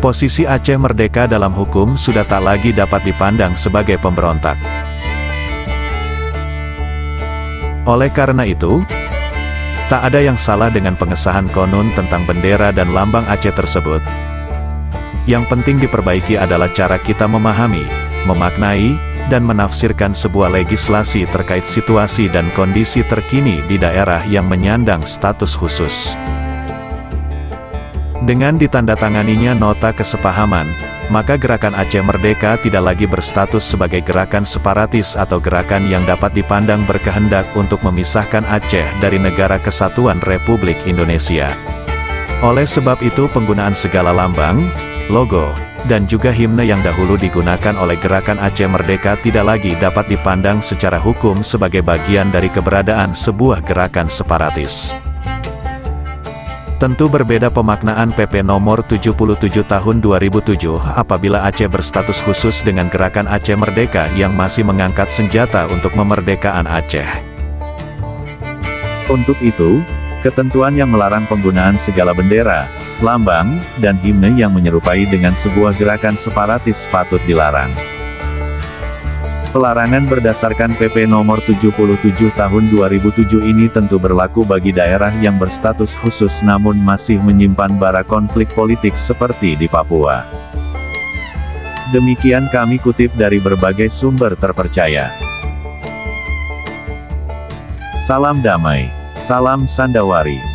Posisi Aceh merdeka dalam hukum sudah tak lagi dapat dipandang sebagai pemberontak. Oleh karena itu, tak ada yang salah dengan pengesahan konun tentang bendera dan lambang Aceh tersebut. Yang penting diperbaiki adalah cara kita memahami, memaknai, dan menafsirkan sebuah legislasi terkait situasi dan kondisi terkini di daerah yang menyandang status khusus. Dengan ditandatanganinya nota kesepahaman, maka gerakan Aceh Merdeka tidak lagi berstatus sebagai gerakan separatis atau gerakan yang dapat dipandang berkehendak untuk memisahkan Aceh dari Negara Kesatuan Republik Indonesia. Oleh sebab itu penggunaan segala lambang, logo, dan juga himne yang dahulu digunakan oleh gerakan Aceh Merdeka tidak lagi dapat dipandang secara hukum sebagai bagian dari keberadaan sebuah gerakan separatis. Tentu berbeda pemaknaan PP nomor 77 tahun 2007 apabila Aceh berstatus khusus dengan gerakan Aceh Merdeka yang masih mengangkat senjata untuk kemerdekaan Aceh. Untuk itu, ketentuan yang melarang penggunaan segala bendera, lambang, dan himne yang menyerupai dengan sebuah gerakan separatis patut dilarang. Pelarangan berdasarkan PP nomor 77 tahun 2007 ini tentu berlaku bagi daerah yang berstatus khusus namun masih menyimpan bara konflik politik seperti di Papua. Demikian kami kutip dari berbagai sumber terpercaya. Salam damai, salam Sandawari.